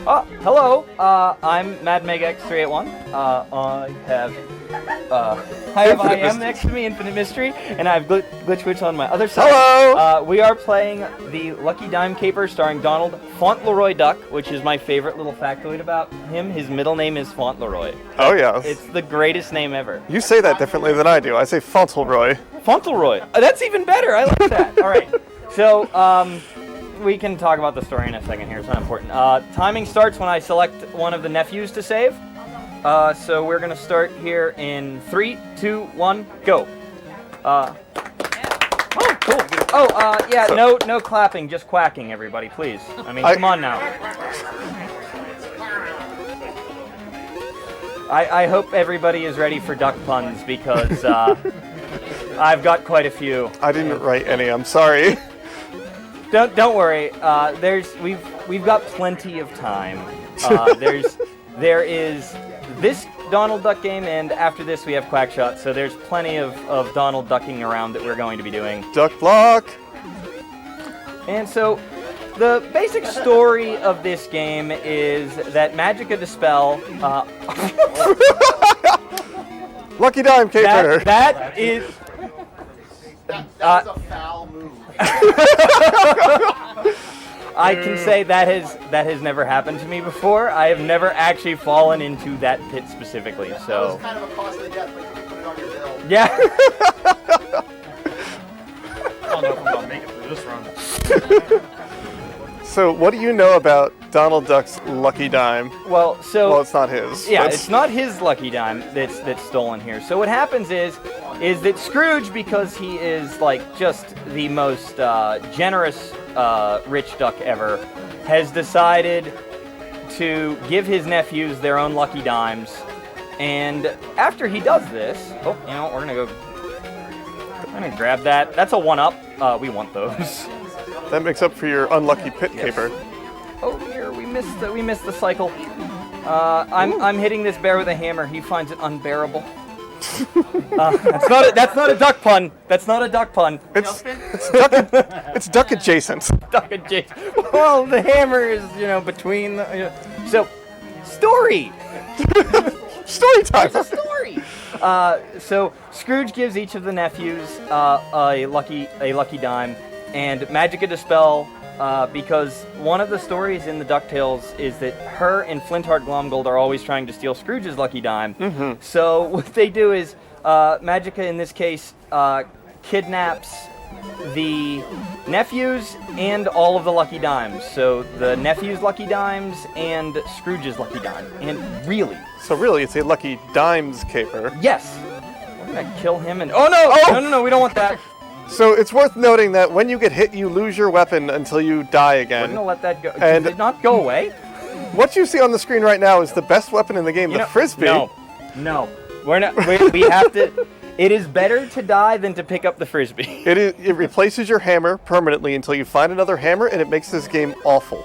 Hello. I'm MadMegaX381. I am next to me, Infinite Mystery, and I have Glitchwitch on my other side. Hello. We are playing the Lucky Dime Caper, starring Donald Fauntleroy Duck, which is my favorite little factoid about him. His middle name is Fauntleroy. Oh yes. It's the greatest name ever. You say that differently than I do. I say Fauntleroy. Fauntleroy. That's even better. I like that. All right. So, we can talk about the story in a second here. It's not important. Timing starts when I select one of the nephews to save. So we're going to start here in 3, 2, 1, go. Oh, cool. Oh, yeah, no clapping, just quacking, everybody, please. I mean, come on now. I hope everybody is ready for duck puns, because I've got quite a few. I didn't write any, I'm sorry. Don't worry. We've got plenty of time. There is this Donald Duck game, and after this we have Quackshot. So there's plenty of Donald ducking around that we're going to be doing. Duck block. And so the basic story of this game is that Magica Dispel. Lucky Dime Caper. That is a foul move. I can say that has never happened to me before. I have never actually fallen into that pit specifically. So that was kind of a costly death, but you can put it on your bill. Yeah. I don't know if I'm gonna make it through this run. So, what do you know about Donald Duck's Lucky Dime? Well, it's not his. Yeah, it's not his Lucky Dime that's stolen here. So what happens is that Scrooge, because he is like just the most generous rich duck ever, has decided to give his nephews their own Lucky Dimes. And after he does this, we're gonna grab that. That's a 1-up. We want those. That makes up for your unlucky pit caper. Oh dear, we missed the cycle. I'm hitting this bear with a hammer. He finds it unbearable. That's not a duck pun. That's not a duck pun. It's duck adjacent. Duck adjacent. Well, the hammer is between the. So, story. Story time. It's a story. So Scrooge gives each of the nephews a lucky dime, and Magica Dispel. Because one of the stories in the DuckTales is that her and Flintheart Glomgold are always trying to steal Scrooge's Lucky Dime. Mm-hmm. So what they do is, Magica in this case kidnaps the nephews and all of the Lucky Dimes. So the nephew's Lucky Dimes and Scrooge's Lucky Dime. And really. So really, it's a Lucky Dimes caper. Yes. We're gonna kill him and... Oh no! No, we don't want that. So it's worth noting that when you get hit, you lose your weapon until you die again. We're gonna let that go. Did it not go away? What you see on the screen right now is the best weapon in the game, the Frisbee. No. We're not. We have to... It is better to die than to pick up the Frisbee. It replaces your hammer permanently until you find another hammer, and it makes this game awful.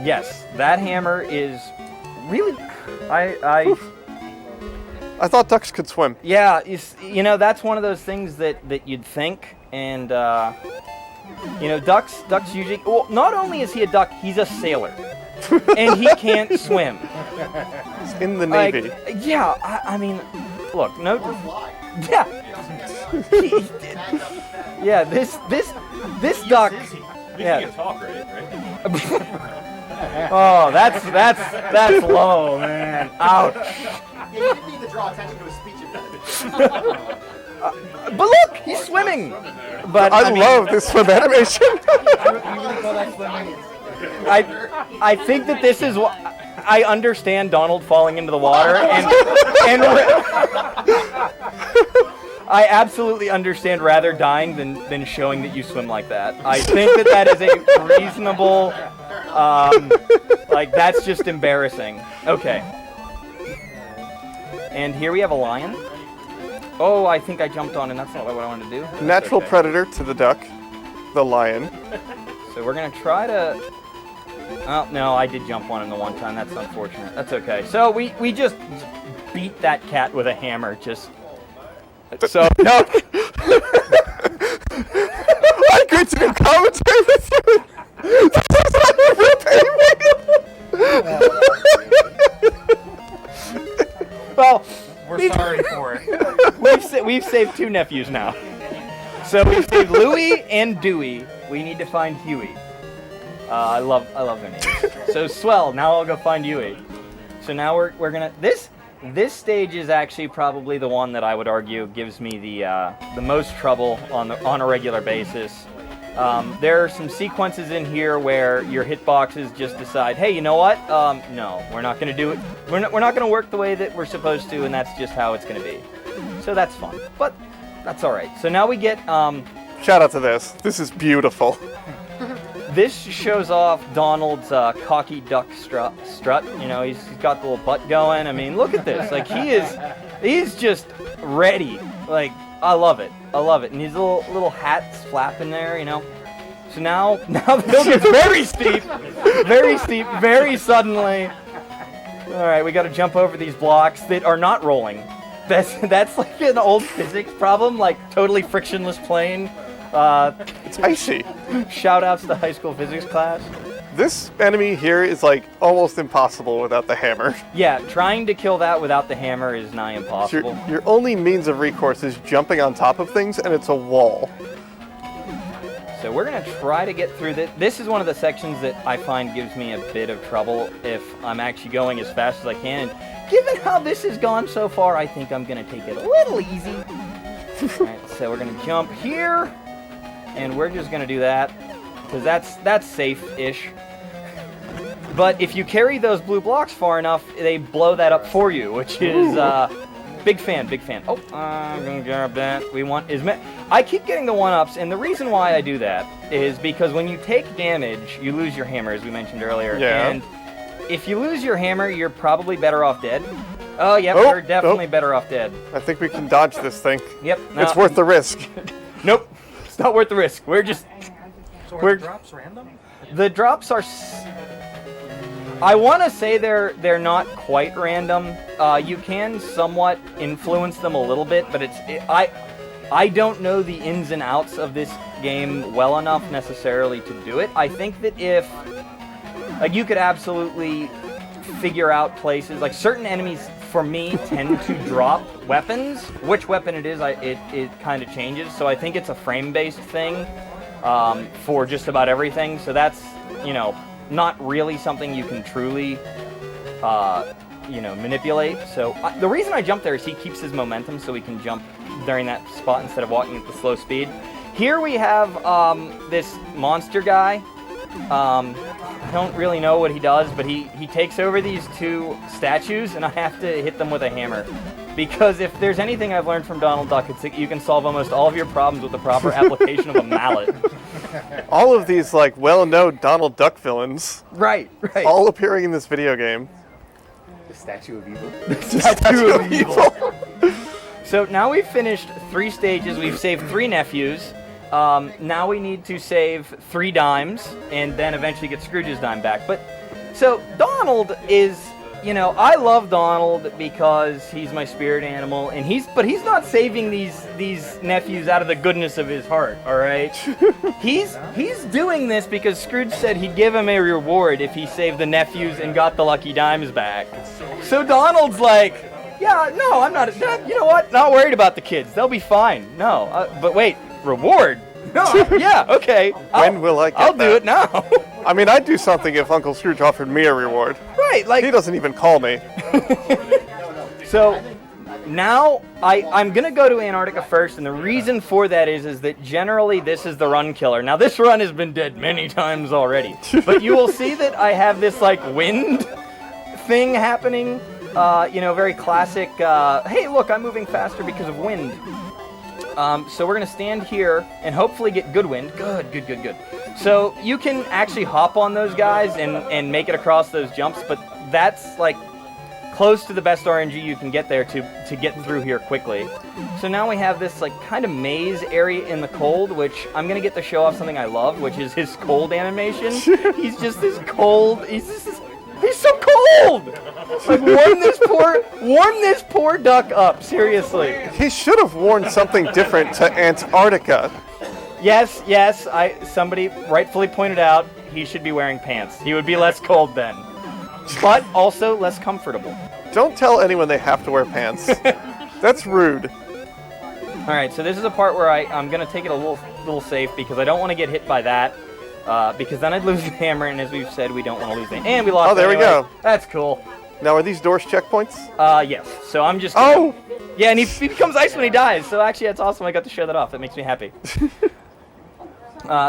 Yes, that hammer is really... I thought ducks could swim. Yeah, that's one of those things that you'd think, and ducks usually. Well, not only is he a duck, he's a sailor, and he can't swim. He's in the Navy. I mean, look, no. Yeah. Yeah, this duck. Yeah. He can talk, right? Oh, that's low, man. Ouch. Yeah, you didn't need to draw attention to his speech impediment. But look, he's swimming. But I love this swim animation. I think that this is what I understand. Donald falling into the water, and I absolutely understand rather dying than showing that you swim like that. I think that is a reasonable. That's just embarrassing. Okay. And here we have a lion. Oh, I think I jumped on, and that's not what I wanted to do. Natural predator to the duck, the lion. So we're going to try to... Oh, no, I did jump on him the one time. That's unfortunate. That's okay. So we just beat that cat with a hammer. So, no. I agree to do commentary with you. we've saved 2 nephews now. So we've saved Louie and Dewey. We need to find Huey. I love their names. So Swell. Now I'll go find Huey. So now we're gonna this stage is actually probably the one that I would argue gives me the most trouble on a regular basis. There are some sequences in here where your hitboxes just decide, hey, you know what? No, we're not gonna do it. We're not gonna work the way that we're supposed to, and that's just how it's gonna be. So that's fun, but that's all right. So now we get Shout out to this. This is beautiful. This shows off Donald's cocky duck strut. You know, he's got the little butt going. I mean, look at this. Like, he's just ready. Like, I love it. And his little hat's flapping there, you know. So now the hill gets very steep, very suddenly. All right, we got to jump over these blocks that are not rolling. That's like an old physics problem, like totally frictionless plane. It's icy. Shout outs to high school physics class. This enemy here is like almost impossible without the hammer. Yeah, trying to kill that without the hammer is nigh impossible. Your only means of recourse is jumping on top of things, and it's a wall. So we're going to try to get through this. This is one of the sections that I find gives me a bit of trouble if I'm actually going as fast as I can. Given how this has gone so far, I think I'm going to take it a little easy. All right, so we're going to jump here, and we're just going to do that, because that's safe-ish. But if you carry those blue blocks far enough, they blow that up for you, which is big fan. Oh, I'm gonna grab that. I keep getting the 1-ups, and the reason why I do that is because when you take damage, you lose your hammer, as we mentioned earlier. Yeah. And if you lose your hammer, you're probably better off dead. Oh, yep, we're definitely better off dead. I think we can dodge this thing. Yep. It's worth the risk. Nope. It's not worth the risk. We're just... So are the drops random? The drops are... I want to say they're not quite random. You can somewhat influence them a little bit, but I don't know the ins and outs of this game well enough necessarily to do it. I think that if... Like, you could absolutely figure out places... Like, certain enemies, for me, tend to drop weapons. Which weapon it is, it kind of changes. So I think it's a frame-based thing for just about everything. So that's, you know... not really something you can truly, manipulate. So the reason I jump there is he keeps his momentum so he can jump during that spot instead of walking at the slow speed. Here we have this monster guy. I don't really know what he does, but he takes over these 2 statues, and I have to hit them with a hammer. Because if there's anything I've learned from Donald Duck, it's that you can solve almost all of your problems with the proper application of a mallet. All of these, like, well-known Donald Duck villains. Right. All appearing in this video game. The Statue of Evil. The Statue of Evil. So now we've finished 3 stages. We've saved 3 nephews. Now we need to save 3 dimes, and then eventually get Scrooge's dime back. But so Donald is... You know, I love Donald because he's my spirit animal, and he's not saving these nephews out of the goodness of his heart, all right? He's doing this because Scrooge said he'd give him a reward if he saved the nephews and got the lucky dimes back. So Donald's like, yeah, no, I'm not, you know what? Not worried about the kids. They'll be fine. No, but wait, reward? No, yeah, okay. When will I get I'll that? do it now. I mean, I'd do something if Uncle Scrooge offered me a reward. Right, like... He doesn't even call me. So now I'm going to go to Antarctica first, and the reason for that is that generally this is the run killer. Now, this run has been dead many times already, but you will see that I have this, like, wind thing happening, very classic, hey, look, I'm moving faster because of wind. So we're going to stand here and hopefully get good wind. Good. So you can actually hop on those guys and make it across those jumps, but that's like close to the best RNG you can get there to get through here quickly. So now we have this like kind of maze area in the cold, which I'm going to get to show off something I love, which is his cold animation. He's just this cold, he's so cold! Like, warm this poor duck up, seriously. He should have worn something different to Antarctica. Yes, somebody rightfully pointed out he should be wearing pants. He would be less cold then. But also less comfortable. Don't tell anyone they have to wear pants. That's rude. right, so this is a part where I'm going to take it a little safe because I don't want to get hit by that. Because then I'd lose the hammer, and as we've said, we don't want to lose the hammer. And we lost. Oh, there we go. That's cool. Now, are these doors checkpoints? Yes. So I'm just. Oh! Yeah, and he becomes ice when he dies. So actually, that's awesome. I got to show that off. That makes me happy.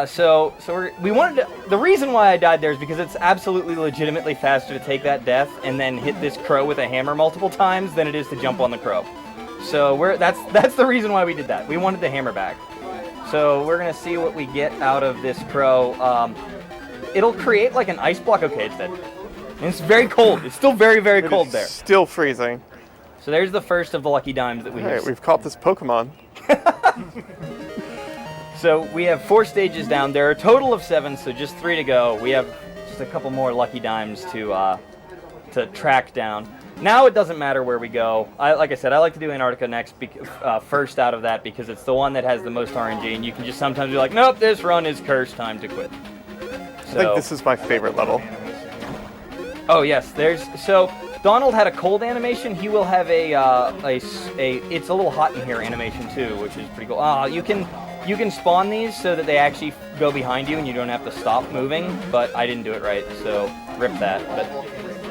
So we wanted to. The reason why I died there is because it's absolutely legitimately faster to take that death and then hit this crow with a hammer multiple times than it is to jump on the crow. So that's the reason why we did that. We wanted the hammer back. So we're gonna see what we get out of this crow. It'll create like an ice block. Okay, it's dead. And it's very cold. It's still very, very cold there. Still freezing. So there's the first of the lucky dimes that we have. Alright, we've caught this Pokemon. So we have 4 stages down. There are a total of 7, so just 3 to go. We have just a couple more lucky dimes to track down. Now it doesn't matter where we go. Like I said, I like to do Antarctica next, first out of that, because it's the one that has the most RNG, and you can just sometimes be like, nope, this run is cursed, time to quit. I think this is my favorite level. Oh yes, so Donald had a cold animation. He will have a it's a little hot in here animation too, which is pretty cool. You can spawn these so that they actually go behind you and you don't have to stop moving, but I didn't do it right, so rip that. But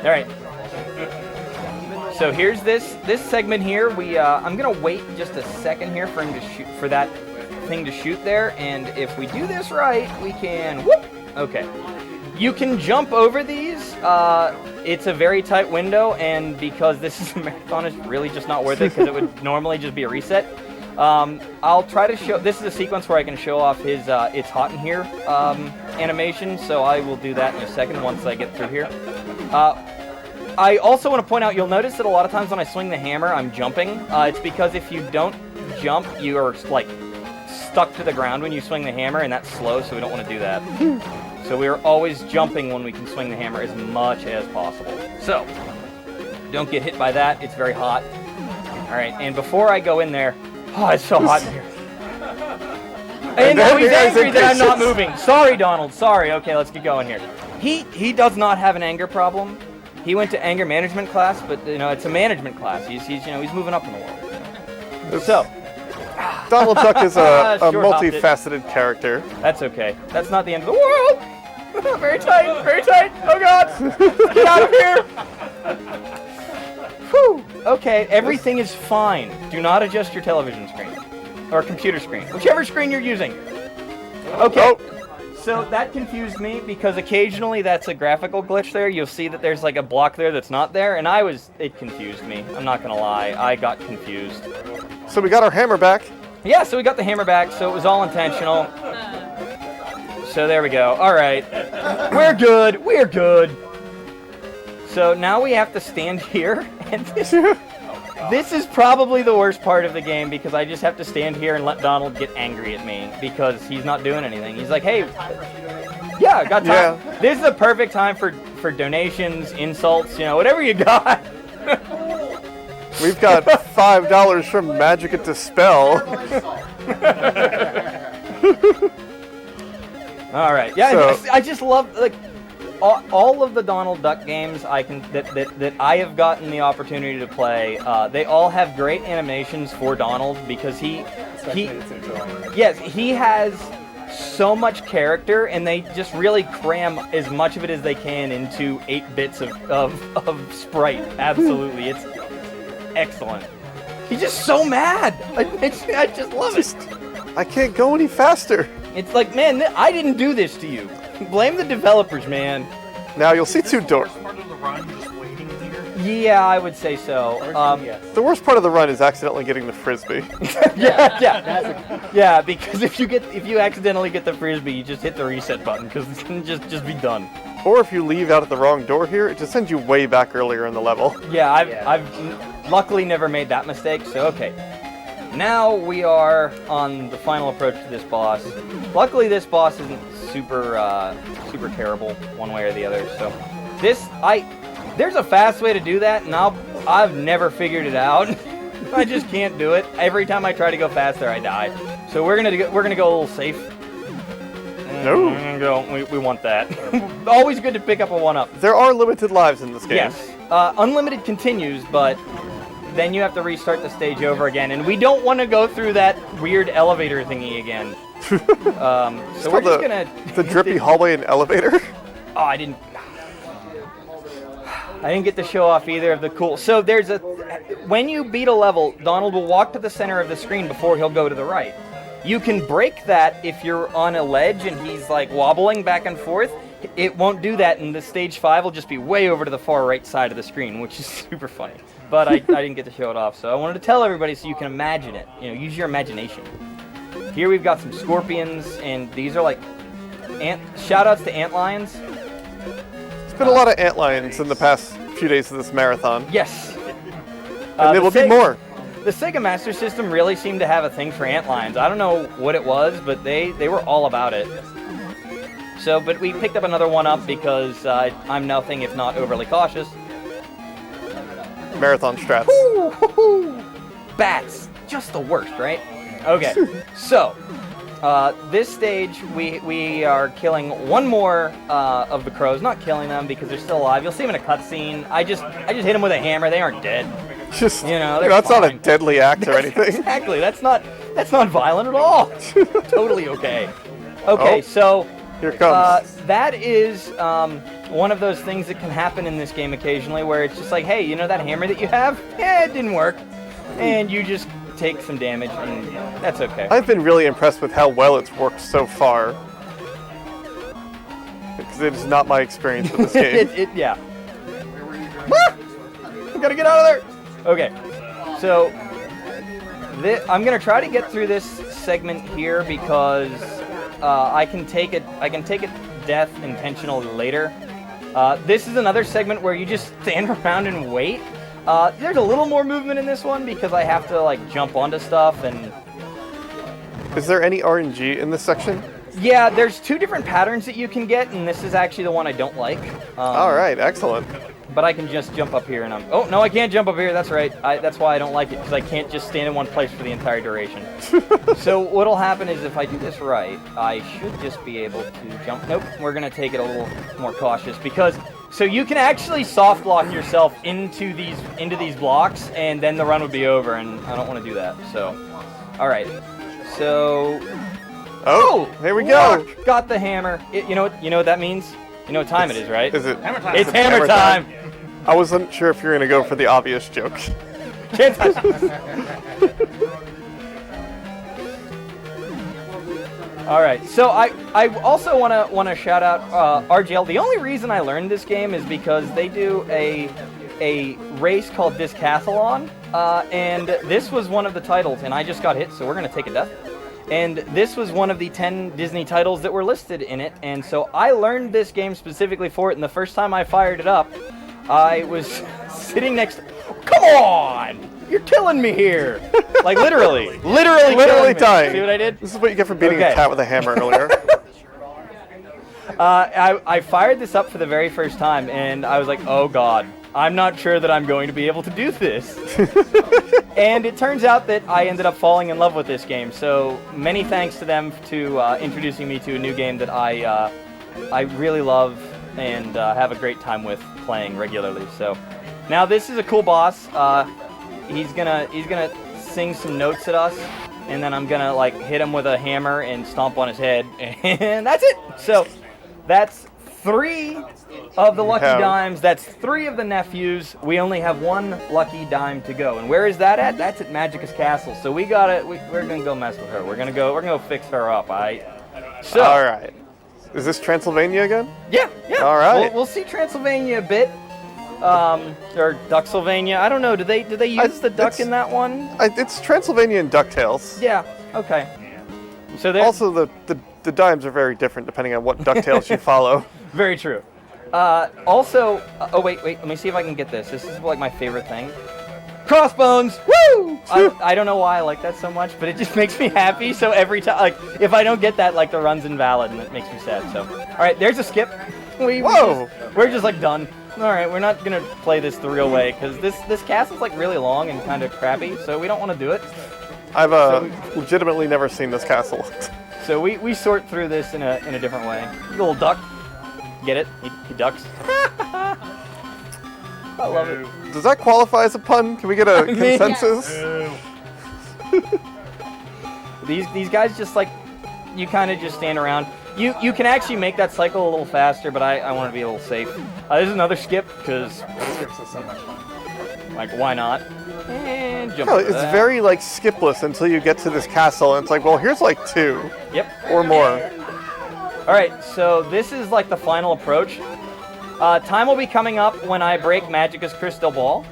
all right. So here's this segment here. I'm gonna wait just a second here for him to shoot, for that thing to shoot there, and if we do this right, we can whoop. Okay. You can jump over these. It's a very tight window, and because this is a marathon, it's really just not worth it because it would normally just be a reset. I'll try to show. This is a sequence where I can show off his "It's hot in here" animation, so I will do that in a second once I get through here. I also want to point out, you'll notice that a lot of times when I swing the hammer, I'm jumping. It's because if you don't jump, you are like stuck to the ground when you swing the hammer, and that's slow, so we don't want to do that. So we are always jumping when we can swing the hammer as much as possible. So, don't get hit by that. It's very hot. All right, and before I go in there, oh, it's so hot in here. And now he's angry that I'm not moving. Sorry, Donald. Sorry. Okay, let's get going here. He does not have an anger problem. He went to anger management class, but it's a management class. He's moving up in the world. So, Donald Duck is a Sure multifaceted character. that's okay. That's not the end of the world. Very tight, very tight. Oh God, get out of here. Whew. Okay, everything is fine. Do not adjust your television screen or computer screen, whichever screen you're using. Okay. So that confused me because occasionally that's a graphical glitch there. You'll see that there's like a block there that's not there, and it confused me. I'm not gonna lie, I got confused. So we got our hammer back. Yeah, so we got the hammer back, so it was all intentional. So there we go. All right, we're good. We're good. So now we have to stand here, and this is probably the worst part of the game because I just have to stand here and let Donald get angry at me because he's not doing anything. He's like, hey, yeah, got time. Yeah. This is the perfect time for donations, insults, whatever you got. We've got $5 from Magic It Dispel. All right. Yeah, so, I just love all of the Donald Duck games that I have gotten the opportunity to play. They all have great animations for Donald because he has so much character, and they just really cram as much of it as they can into 8 bits of sprite. Absolutely, it's excellent. He's just so mad. I just love it. I can't go any faster. It's like, man, I didn't do this to you. Blame the developers, man. Now you'll see 2 doors. Part of the run, just waiting here. Yeah, I would say so. The worst part of the run is accidentally getting the frisbee. Yeah, because if you accidentally get the frisbee, you just hit the reset button because it's gonna just be done. Or if you leave out at the wrong door here, it just sends you way back earlier in the level. Yeah, I've luckily never made that mistake. So okay. Now we are on the final approach to this boss. Luckily, this boss isn't super terrible one way or the other. So there's a fast way to do that, and I've never figured it out. I just can't do it. Every time I try to go faster, I die. So we're gonna go a little safe. No, we want that. Always good to pick up a 1-up. There are limited lives in this game. Yes, unlimited continues, but then you have to restart the stage over again, and we don't want to go through that weird elevator thingy again. So we're just gonna the drippy hallway and elevator. Oh, I didn't get to show off either of the cool. So when you beat a level, Donald will walk to the center of the screen before he'll go to the right. You can break that if you're on a ledge and he's like wobbling back and forth. It won't do that, and the stage 5 will just be way over to the far right side of the screen, which is super funny. But I didn't get to show it off, so I wanted to tell everybody so you can imagine it. You know, use your imagination. Here we've got some scorpions, and these are like shout-outs to antlions. There's been a lot of antlions in the past few days of this marathon. Yes. And there will be more. The Sega Master System really seemed to have a thing for antlions. I don't know what it was, but they were all about it. So, but we picked up another one up because I'm nothing if not overly cautious. Marathon strats. Bats. Just the worst, right? Okay. So, this stage, we are killing one more of the crows. Not killing them because they're still alive. You'll see them in a cutscene. I just hit them with a hammer. They aren't dead. Just, they're that's fine. not a deadly act or anything. Exactly. That's not violent at all. Totally okay. Okay, so here it comes. that is one of those things that can happen in this game occasionally, where it's just like, hey, you know that hammer that you have? Yeah, it didn't work, and you just take some damage, and that's okay. I've been really impressed with how well it's worked so far. Because it is not my experience with this game. Yeah. I gotta get out of there. Okay, so I'm gonna try to get through this segment here because I can take it death intentionally later. This is another segment where you just stand around and wait. There's a little more movement in this one because I have to like jump onto stuff and. Is there any RNG in this section? Yeah, there's 2 different patterns that you can get, and this is actually the one I don't like. All right, excellent. But I can just jump up here and oh, no, I can't jump up here. That's right. That's why I don't like it, because I can't just stand in one place for the entire duration. So what'll happen is if I do this right, I should just be able to jump. Nope, we're going to take it a little more cautious because so you can actually soft lock yourself into these blocks, and then the run would be over, and I don't want to do that. So, all right. So, here we go. Got the hammer. You know what that means? You know what time it is, right? Is it? Hammer time. It's hammer time. I wasn't sure if you were going to go for the obvious joke. All right, so I also want to shout out RGL. The only reason I learned this game is because they do a race called Discathlon, and this was one of the titles, and I just got hit, so we're going to take a death. And this was one of the 10 Disney titles that were listed in it, and so I learned this game specifically for it, and the first time I fired it up, I was sitting next to... Come on! You're killing me here! Like, literally dying. See what I did? This is what you get for beating a cat with a hammer earlier. I fired this up for the very first time, and I was like, oh god, I'm not sure that I'm going to be able to do this. And it turns out that I ended up falling in love with this game, so many thanks to them to introducing me to a new game that I really love and have a great time with playing regularly. So now this is a cool boss. He's gonna sing some notes at us, and then I'm gonna like hit him with a hammer and stomp on his head, and that's it. So that's 3 of the lucky dimes. That's 3 of the nephews. We only have 1 lucky dime to go. And where is that at? That's at Magicus Castle. So we're gonna go mess with her. We're gonna go fix her up. All right. Is this Transylvania again? Yeah. All right. We'll see Transylvania a bit. Or Ducksylvania. I don't know. Do they use the duck in that one? It's Transylvania and DuckTales. Yeah. Okay. So also the dimes are very different depending on what DuckTales you follow. Very true. Also, oh wait, let me see if I can get this. This is like my favorite thing. Crossbones! Woo! I don't know why I like that so much, but it just makes me happy. So every time, like, if I don't get that, like, the run's invalid, and it makes me sad. So, all right, there's a skip. We're just like done. All right, we're not gonna play this the real way because this castle's like really long and kind of crappy, so we don't want to do it. I've legitimately never seen this castle. So we sort through this in a different way. Little duck, get it? He ducks. I love it. Does that qualify as a pun? Can we get a consensus? These guys just like, you kind of just stand around. You can actually make that cycle a little faster, but I want to be a little safe. There's another skip, because, Skips is so much fun. like, why not? And jump No, over it's that. very like skipless until you get to this castle, and it's like, well, here's like 2 Yep. or more. Alright, so this is like the final approach. Time will be coming up when I break Magicka's crystal ball.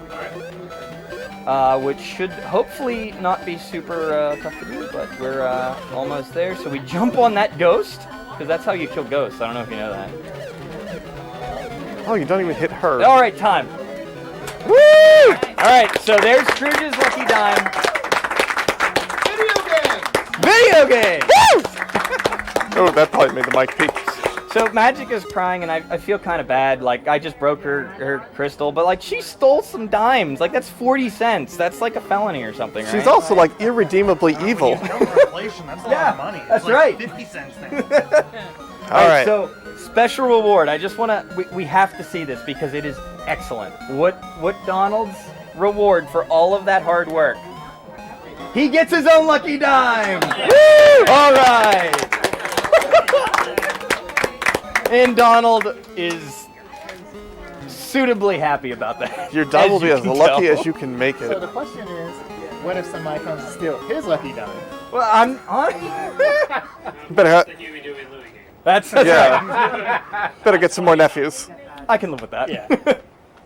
Which should hopefully not be super tough to do, but we're almost there. So we jump on that ghost, because that's how you kill ghosts. I don't know if you know that. Oh, you don't even hit her. Alright, time. Woo! Alright, so there's Scrooge's Lucky Dime. Video game! Video game! Oh, that probably made the mic peak. So Magicka's crying, and I feel kind of bad. Like, I just broke her crystal, but like, she stole some dimes. Like, that's 40 cents. That's like a felony or something, right? She's also like irredeemably evil. Inflation, that's a lot of money. It's that's like right. 50 cents now. All right. So, special reward. I just want to, we have to see this because it is excellent. What Donald's reward for all of that hard work? He gets his own lucky dime! Woo! All right! And Donald is suitably happy about that. Your dime will be you as can lucky tell. as you can make So it. the question is, what if somebody comes to steal his lucky dime? Well, I'm on. Better, That's yeah. right. Better get some more nephews. I can live with that. Yeah.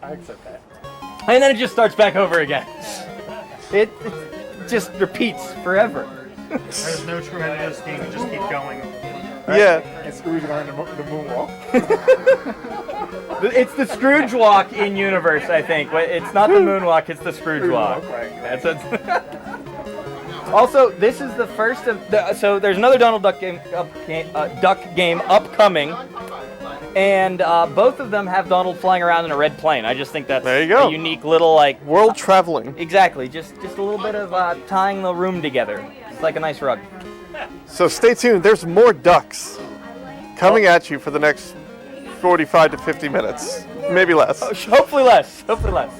I accept that. And then it just starts back over again. It just repeats forever. There's no true end to this game. You just keep going. Yeah. And Scrooge learned the moonwalk. It's the Scrooge walk in universe, I think. But it's not the moonwalk, it's the Scrooge walk. Right. That's it. Also, this is the first of the, so there's another Donald Duck game upcoming, and both of them have Donald flying around in a red plane. I just think that's There you go. a unique little like World traveling. exactly, just a little bit of tying the room together. It's like a nice rug. So stay tuned. There's more ducks coming at you for the next 45 to 50 minutes. Maybe less. Hopefully less. Hopefully less.